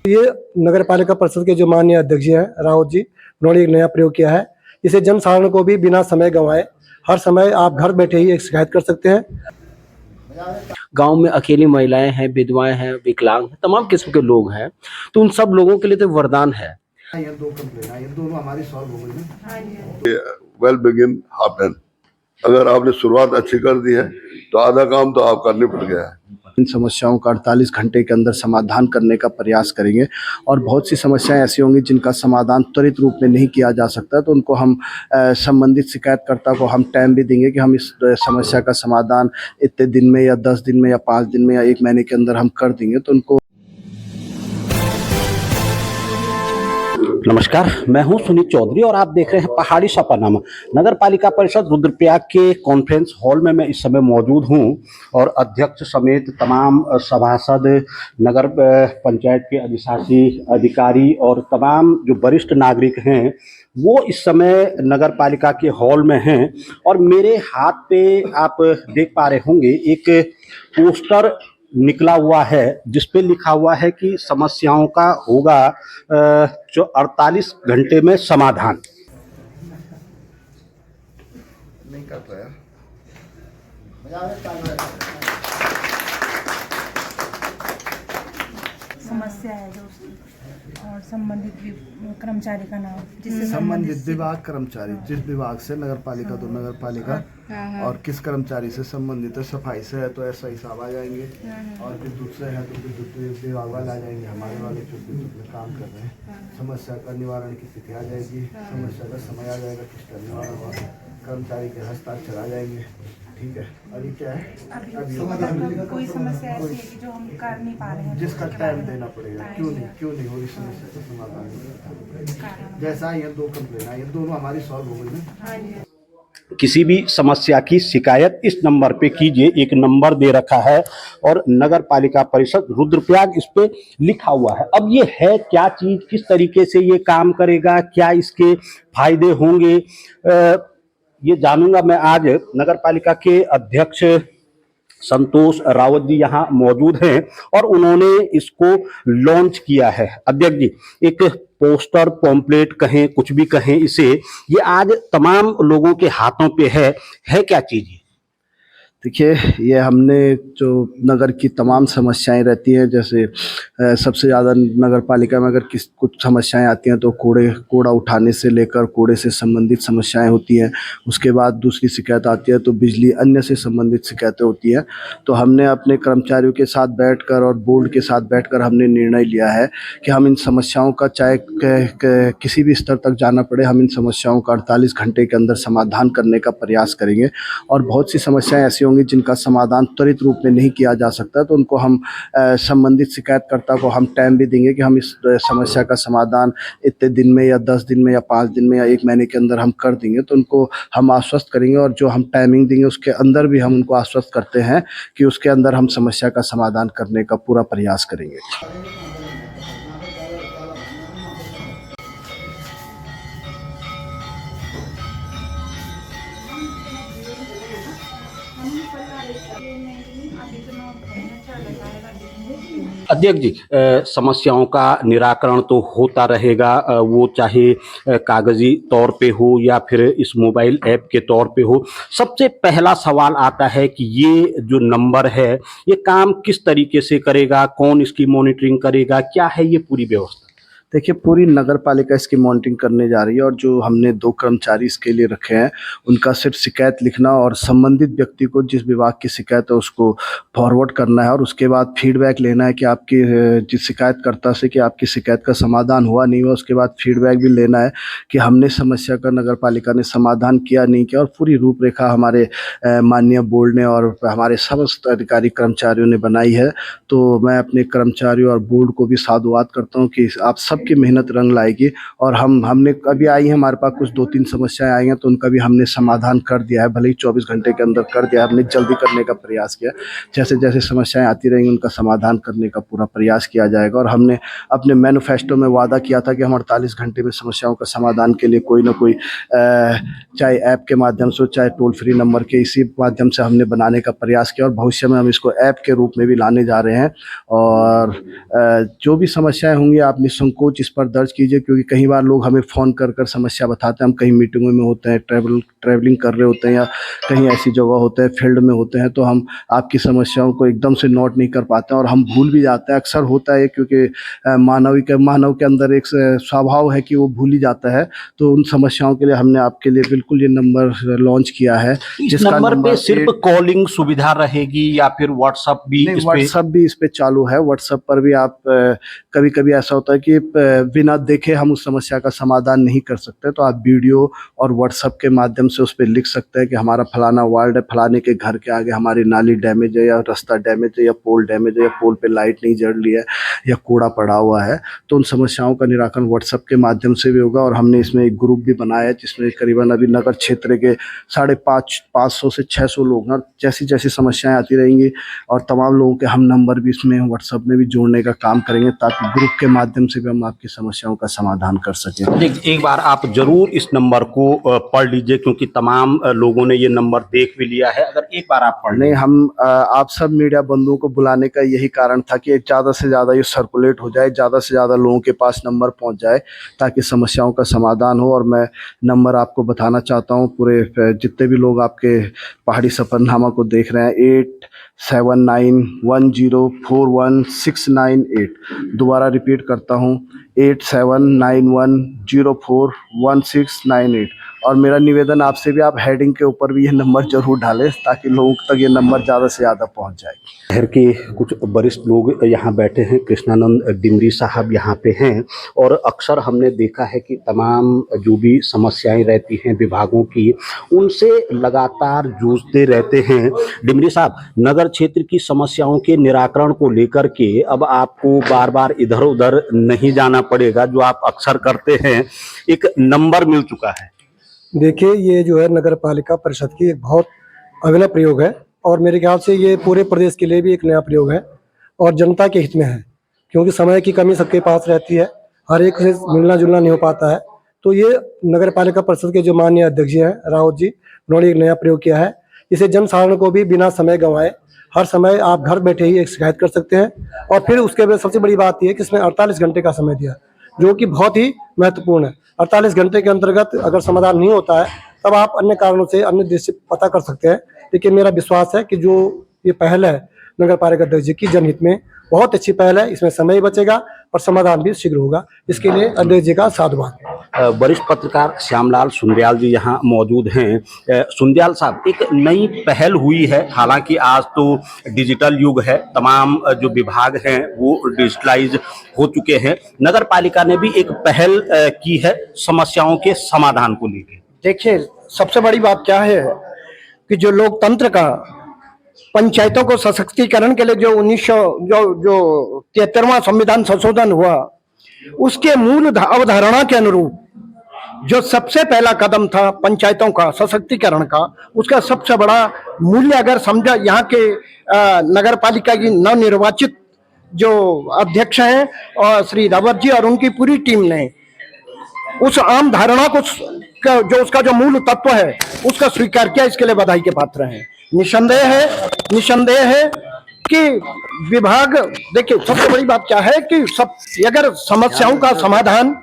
ये नगर पालिका परिषद के जो माननीय अध्यक्ष जी हैं रावत जी, उन्होंने एक नया प्रयोग किया है। इसे जन साधारण को भी बिना समय गंवाए हर समय आप घर बैठे ही एक शिकायत कर सकते हैं। गांव में अकेली महिलाएं हैं, विधवाएं हैं, विकलांग हैं, तमाम किस्म के लोग हैं, तो उन सब लोगों के लिए तो वरदान है। ये दो कंप्लेन ये दोनों हमारी सॉल्व हो गई। Well begin half done. अगर आपने शुरुआत अच्छी कर दी है तो आधा काम तो आप करने पड़ गया है। इन समस्याओं का 48 घंटे के अंदर समाधान करने का प्रयास करेंगे और बहुत सी समस्याएं ऐसी होंगी जिनका समाधान त्वरित रूप में नहीं किया जा सकता, तो उनको हम संबंधित शिकायतकर्ता को हम टाइम भी देंगे कि हम इस समस्या का समाधान इतने दिन में या 10 दिन में या 5 दिन में या 1 महीने के अंदर हम कर देंगे। तो उनको नमस्कार, मैं हूं सुनील चौधरी और आप देख रहे हैं पहाड़ी सपरनामा। नगर पालिका परिषद रुद्रप्रयाग के कॉन्फ्रेंस हॉल में मैं इस समय मौजूद हूं और अध्यक्ष समेत तमाम सभासद, नगर पंचायत के अधिशासी अधिकारी और तमाम जो वरिष्ठ नागरिक हैं वो इस समय नगर पालिका के हॉल में हैं। और मेरे हाथ पे आप देख पा रहे होंगे एक पोस्टर निकला हुआ है जिस पे लिखा हुआ है कि समस्याओं का होगा जो 48 घंटे में समाधान। नहीं कर पाया। समस्या है जो और संबंधित कर्मचारी का नाम, जिससे संबंधित विभाग कर्मचारी, जिस विभाग से नगर पालिका तो नगर पालिका और किस कर्मचारी से संबंधित है, सफाई से है तो ऐसा हिसाब आ जाएंगे और फिर दूसरे हैं तो विद्युत विभाग वाले आ जाएंगे, हमारे वाले जो विद्युत में काम कर रहे हैं। समस्या का निवारण की स्थिति आ जाएगी, समस्या का समय आ जाएगा, किसका निवारण हुआ, कर्मचारी के हस्ताक्षर आ जाएंगे। ठीक है। अभी क्या है, अभी कोई समस्या ऐसी है कि जो हम कर नहीं पा रहे हैं, जिसका टाइम देना पड़ेगा। क्यों नहीं हो रही समस्या का समाधान। जैसा ये दो कंप्लेन आई, दोनों हमारी सॉल्व हो गई ना। किसी भी समस्या की शिकायत इस नंबर पे कीजिए, एक नंबर दे रखा है और नगर पालिका परिषद रुद्रप्रयाग इस पे लिखा हुआ है। अब ये है क्या चीज, किस तरीके से ये काम करेगा, क्या इसके फायदे होंगे, ये जानूंगा मैं। आज नगर पालिका के अध्यक्ष संतोष रावत जी यहाँ मौजूद हैं और उन्होंने इसको लॉन्च किया है। अध्यक्ष जी, एक पोस्टर, पॉम्पलेट कहें, कुछ भी कहें इसे, ये आज तमाम लोगों के हाथों पे है क्या चीज ये? देखिए, ये हमने जो नगर की तमाम समस्याएं रहती हैं, जैसे सबसे ज़्यादा नगर पालिका में अगर कुछ समस्याएं आती हैं तो कूड़ा उठाने से लेकर कूड़े से संबंधित समस्याएं होती हैं। उसके बाद दूसरी शिकायत आती है तो बिजली अन्य से संबंधित शिकायतें होती हैं। तो हमने अपने कर्मचारियों के साथ बैठकर और बोर्ड के साथ बैठकर हमने निर्णय लिया है कि हम इन समस्याओं का चाहे किसी भी स्तर तक जाना पड़े, हम इन समस्याओं का 48 घंटे के अंदर समाधान करने का प्रयास करेंगे। और बहुत सी समस्याएं ऐसी होंगी जिनका समाधान त्वरित रूप में नहीं किया जा सकता, तो उनको हम संबंधित शिकायतकर्ता को हम टाइम भी देंगे कि हम इस समस्या का समाधान इतने दिन में या 10 दिन में या 5 दिन में या 1 महीने के अंदर हम कर देंगे। तो उनको हम आश्वस्त करेंगे और जो हम टाइमिंग देंगे उसके अंदर भी हम उनको आश्वस्त करते हैं कि उसके अंदर हम समस्या का समाधान करने का पूरा प्रयास करेंगे। अध्यक्ष जी, समस्याओं का निराकरण तो होता रहेगा, वो चाहे कागजी तौर पे हो या फिर इस मोबाइल ऐप के तौर पे हो। सबसे पहला सवाल आता है कि ये जो नंबर है ये काम किस तरीके से करेगा, कौन इसकी मॉनिटरिंग करेगा, क्या है ये पूरी व्यवस्था? देखिए, पूरी नगर पालिका इसकी मॉनिटरिंग करने जा रही है और जो हमने 2 कर्मचारी इसके लिए रखे हैं उनका सिर्फ शिकायत लिखना और संबंधित व्यक्ति को जिस विभाग की शिकायत है उसको फॉरवर्ड करना है और उसके बाद फीडबैक लेना है कि आपकी जिस शिकायतकर्ता से कि आपकी शिकायत का समाधान हुआ नहीं हुआ। उसके बाद फीडबैक भी लेना है कि हमने समस्या का नगर पालिका ने समाधान किया नहीं किया, और पूरी रूपरेखा हमारे माननीय बोर्ड ने और हमारे समस्त अधिकारी कर्मचारियों ने बनाई है। तो मैं अपने कर्मचारियों और बोर्ड को भी साधुवाद करता हूँ कि आप सब सबकी मेहनत रंग लाएगी। और हमने अभी आई है, हमारे पास कुछ 2-3 समस्याएं आई हैं, तो उनका भी हमने समाधान कर दिया है। भले ही 24 घंटे के अंदर कर दिया, हमने जल्दी करने का प्रयास किया। जैसे जैसे समस्याएं आती रहेंगी उनका समाधान करने का पूरा प्रयास किया जाएगा। और हमने अपने मैनिफेस्टो में वादा किया था कि हम 48 घंटे में समस्याओं का समाधान के लिए कोई ना कोई चाहे ऐप के माध्यम से, चाहे टोल फ्री नंबर के इसी माध्यम से हमने बनाने का प्रयास किया। और भविष्य में हम इसको ऐप के रूप में भी लाने जा रहे हैं। और जो भी समस्याएं होंगी आप निसंकोच इस पर दर्ज कीजिए, क्योंकि कई बार लोग हमें फ़ोन कर कर समस्या बताते हैं। हम कहीं मीटिंगों में होते हैं, ट्रैवलिंग कर रहे होते हैं, या कहीं ऐसी जगह होते हैं, फील्ड में होते हैं, तो हम आपकी समस्याओं को एकदम से नोट नहीं कर पाते हैं और हम भूल भी जाते हैं। अक्सर होता है, क्योंकि मानव के अंदर एक स्वभाव है कि वो भूल ही जाता है। तो उन समस्याओं के लिए हमने आपके लिए बिल्कुल ये नंबर लॉन्च किया है। इस नंबर पे सिर्फ कॉलिंग सुविधा रहेगी या फिर व्हाट्सएप भी? व्हाट्सएप भी इस पे चालू है। व्हाट्सएप पर भी आप कभी कभी ऐसा होता है कि बिना देखे हम उस समस्या का समाधान नहीं कर सकते, तो आप वीडियो और व्हाट्सएप के माध्यम से उस पर लिख सकते हैं कि हमारा फलाना वार्ड है, फलाने के घर के आगे हमारी नाली डैमेज है, या रास्ता डैमेज है, या पोल डैमेज है, या पोल पे लाइट नहीं जल रही है, या कूड़ा पड़ा हुआ है। तो उन समस्याओं का निराकरण व्हाट्सएप के माध्यम से भी होगा। और हमने इसमें एक ग्रुप भी बनाया है जिसमें करीबन अभी नगर क्षेत्र के 550 से 600 लोग हैं। जैसी जैसी समस्याएं आती रहेंगी और तमाम लोगों के हम नंबर भी इसमें व्हाट्सएप में भी जोड़ने का काम करेंगे, ताकि ग्रुप के माध्यम से भी हम आपकी समस्याओं का समाधान कर सकें। एक बार आप जरूर इस नंबर को पढ़ लीजिए, क्योंकि तमाम लोगों ने ये नंबर देख भी लिया है। अगर एक बार आप पढ़ नहीं, हम आप सब मीडिया बंधुओं को बुलाने का यही कारण था कि ज़्यादा से ज़्यादा ये सर्कुलेट हो जाए, ज़्यादा से ज़्यादा लोगों के पास नंबर पहुंच जाए, ताकि समस्याओं का समाधान हो। और मैं नंबर आपको बताना चाहता हूं, पूरे जितने भी लोग आपके पहाड़ी सफरनामा को देख रहे हैं, 8791041698। दोबारा रिपीट करता हूं, 8791041698। और मेरा निवेदन आपसे भी, आप हेडिंग के ऊपर भी ये नंबर जरूर डालें, ताकि लोगों तक ये नंबर ज़्यादा से ज़्यादा पहुंच जाए। शहर के कुछ वरिष्ठ लोग यहाँ बैठे हैं। कृष्णानंद डिमरी साहब यहाँ पे हैं, और अक्सर हमने देखा है कि तमाम जो भी समस्याएं रहती हैं विभागों की, उनसे लगातार जूझते रहते हैं। डिमरी साहब, नगर क्षेत्र की समस्याओं के निराकरण को लेकर के अब आपको बार बार इधर उधर नहीं जाना पड़ेगा, जो आप अक्सर करते हैं। एक नंबर मिल चुका है। देखिए, ये जो है नगर पालिका परिषद की एक बहुत अगला प्रयोग है, और मेरे ख्याल से ये पूरे प्रदेश के लिए भी एक नया प्रयोग है और जनता के हित में है, क्योंकि समय की कमी सबके पास रहती है, हर एक से मिलना जुलना नहीं हो पाता है। तो ये नगर पालिका परिषद के जो माननीय अध्यक्ष हैं राउत जी, उन्होंने एक नया प्रयोग किया है। इसे जन साधारण को भी बिना समय गंवाए हर समय आप घर बैठे ही एक शिकायत कर सकते हैं। और फिर उसके बाद सबसे बड़ी बात यह है कि इसमें 48 घंटे का समय दिया, जो कि बहुत ही महत्वपूर्ण है। 48 घंटे के अंतर्गत अगर समाधान नहीं होता है, तब आप अन्य कारणों से अन्य देश से पता कर सकते हैं। लेकिन मेरा विश्वास है कि जो ये पहल है नगर पालिका अध्यक्ष जी की, जनहित में बहुत अच्छी पहल है। इसमें समय बचेगा और समाधान भी शीघ्र होगा। इसके लिए अध्यक्ष जी का साधुवाद। वरिष्ठ पत्रकार श्यामलाल सुंदयाल जी यहाँ मौजूद हैं। सुंदयाल साहब, एक नई पहल हुई है, हालांकि आज तो डिजिटल युग है, तमाम जो विभाग हैं वो डिजिटलाइज हो चुके हैं। नगर पालिका ने भी एक पहल की है समस्याओं के समाधान को लेकर। देखिए, सबसे बड़ी बात क्या है कि जो लोकतंत्र का, पंचायतों को सशक्तिकरण के लिए जो 73वां संविधान संशोधन हुआ, उसके मूल अवधारणा के अनुरूप जो सबसे पहला कदम था पंचायतों का सशक्तिकरण का, उसका सबसे बड़ा मूल्य अगर समझा यहाँ के नगर पालिका की नवनिर्वाचित जो अध्यक्ष हैं और श्री रावत जी और उनकी पूरी टीम ने उस आम धारणा को, जो उसका जो मूल तत्व है, उसका स्वीकार किया। इसके लिए बधाई के पात्र हैं। निसंदेह है कि विभाग, देखिए सबसे बड़ी बात क्या है कि अगर समस्याओं का समाधान,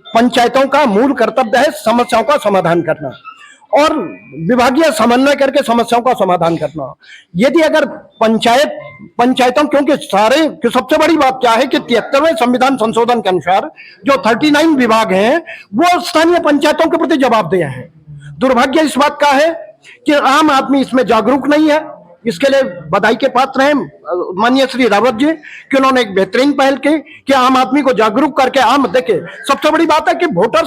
पंचायतों का मूल कर्तव्य है समस्याओं का समाधान करना और विभागीय समन्वय करके समस्याओं का समाधान करना। यदि अगर पंचायतों, क्योंकि सबसे बड़ी बात क्या है कि 73वें संविधान संशोधन के अनुसार जो 39 विभाग हैं वो स्थानीय पंचायतों के प्रति जवाबदेह हैं। दुर्भाग्य इस बात का है कि आम आदमी इसमें जागरूक नहीं है। इसके लिए बधाई के पात्र हैं माननीय श्री रावत जी कि उन्होंने एक बेहतरीन पहल की कि आम आदमी को जागरूक करके, देखिए सबसे बड़ी बात है कि वोटर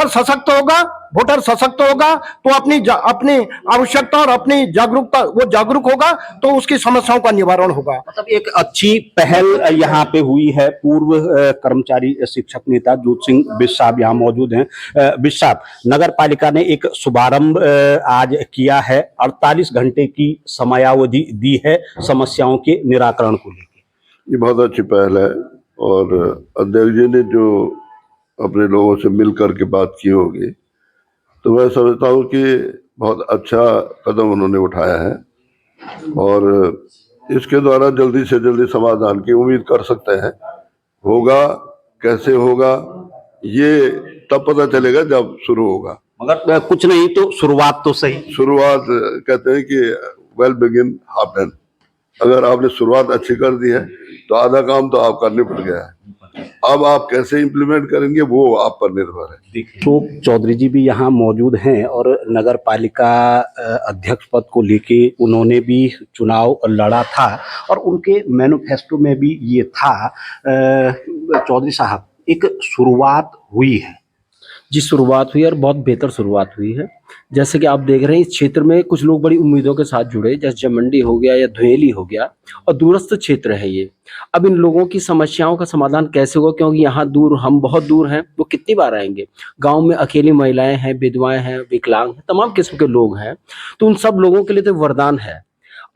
सशक्त होगा वोटर सशक्त होगा तो अपनी आवश्यकता और अपनी जागरूकता, वो जागरूक होगा तो उसकी समस्याओं का निवारण होगा। मतलब एक अच्छी पहल यहाँ पे हुई है। पूर्व कर्मचारी शिक्षक नेता जोत सिंह बिष्ट साहब यहाँ मौजूद हैं। बिष्ट साहब, नगर पालिका ने एक शुभारंभ आज किया है, 48 घंटे की समयावधि दी है समस्याओं के निराकरण को लेकर। ये बहुत अच्छी पहल है और अध्यक्ष जी ने जो अपने लोगों से मिल करके बात की होगी, तो मैं समझता हूँ कि बहुत अच्छा कदम उन्होंने उठाया है और इसके द्वारा जल्दी से जल्दी समाधान की उम्मीद कर सकते हैं। होगा कैसे होगा ये तब पता चलेगा जब शुरू होगा, मगर कुछ नहीं तो शुरुआत तो सही। शुरुआत कहते हैं कि वेल बिगिन हाफ डन। अगर आपने शुरुआत अच्छी कर दी है तो आधा काम तो आप करने पड़ गया है। अब आप कैसे इम्प्लीमेंट करेंगे वो आप पर निर्भर है। अशोक चौधरी जी भी यहाँ मौजूद हैं और नगर पालिका अध्यक्ष पद को लेके उन्होंने भी चुनाव लड़ा था और उनके मैनिफेस्टो में भी ये था। चौधरी साहब, एक शुरुआत हुई है। जी, शुरुआत हुई और बहुत बेहतर शुरुआत हुई है। जैसे कि आप देख रहे हैं, इस क्षेत्र में कुछ लोग बड़ी उम्मीदों के साथ जुड़े, जैसे जमंडी हो गया या धुएली हो गया, और दूरस्थ क्षेत्र है ये। अब इन लोगों की समस्याओं का समाधान कैसे होगा, क्योंकि यहाँ दूर, हम बहुत दूर हैं, वो कितनी बार आएंगे। गांव में अकेली महिलाएं हैं, विधवाएं हैं, विकलांग हैं, तमाम किस्म के लोग हैं, तो उन सब लोगों के लिए तो वरदान है।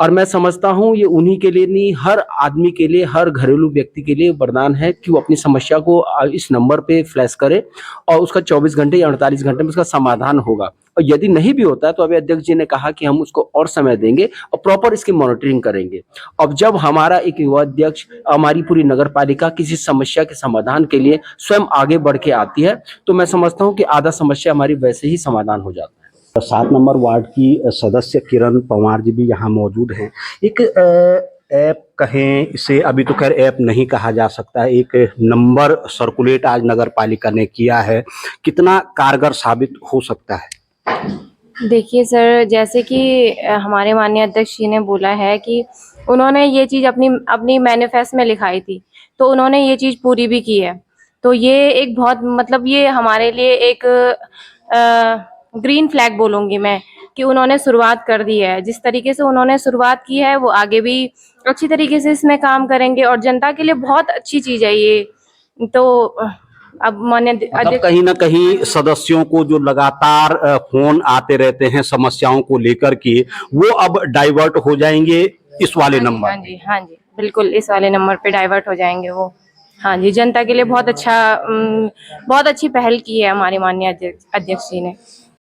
और मैं समझता हूँ ये उन्हीं के लिए नहीं, हर आदमी के लिए, हर घरेलू व्यक्ति के लिए वरदान है कि वो अपनी समस्या को इस नंबर पे फ्लैश करे और उसका 24 घंटे या 48 घंटे में उसका समाधान होगा। और यदि नहीं भी होता है तो अभी अध्यक्ष जी ने कहा कि हम उसको और समय देंगे और प्रॉपर इसकी मॉनिटरिंग करेंगे। अब जब हमारा एक युवा अध्यक्ष, हमारी पूरी नगर पालिका किसी समस्या के समाधान के लिए स्वयं आगे बढ़ के आती है, तो मैं समझता हूँ कि आधा समस्या हमारी वैसे ही समाधान हो जाता है। 7 नंबर वार्ड की सदस्य किरण पंवार जी भी यहाँ मौजूद हैं। एक ऐप कहें इसे, अभी तो खैर ऐप नहीं कहा जा सकता, एक नंबर सर्कुलेट आज नगर पालिका ने किया है, कितना कारगर साबित हो सकता है? देखिए सर, जैसे कि हमारे माननीय अध्यक्ष जी ने बोला है कि उन्होंने ये चीज़ अपनी मैनिफेस्ट में लिखाई थी, तो उन्होंने ये चीज़ पूरी भी की है। तो ये एक बहुत, मतलब ये हमारे लिए एक ग्रीन फ्लैग बोलूँगी मैं, कि उन्होंने शुरुआत कर दी है। जिस तरीके से उन्होंने शुरुआत की है वो आगे भी अच्छी तरीके से इसमें काम करेंगे और जनता के लिए बहुत अच्छी चीज़ है ये। तो अब माननीय मतलब कहीं ना कहीं सदस्यों को जो लगातार फोन आते रहते हैं समस्याओं को लेकर के, वो अब डाइवर्ट हो जाएंगे इस वाले नंबर। हाँ जी, हाँ जी, बिल्कुल इस वाले नंबर पे डाइवर्ट हो जाएंगे वो। हाँ जी, जनता के लिए बहुत अच्छी पहल की है हमारे माननीय अध्यक्ष जी ने।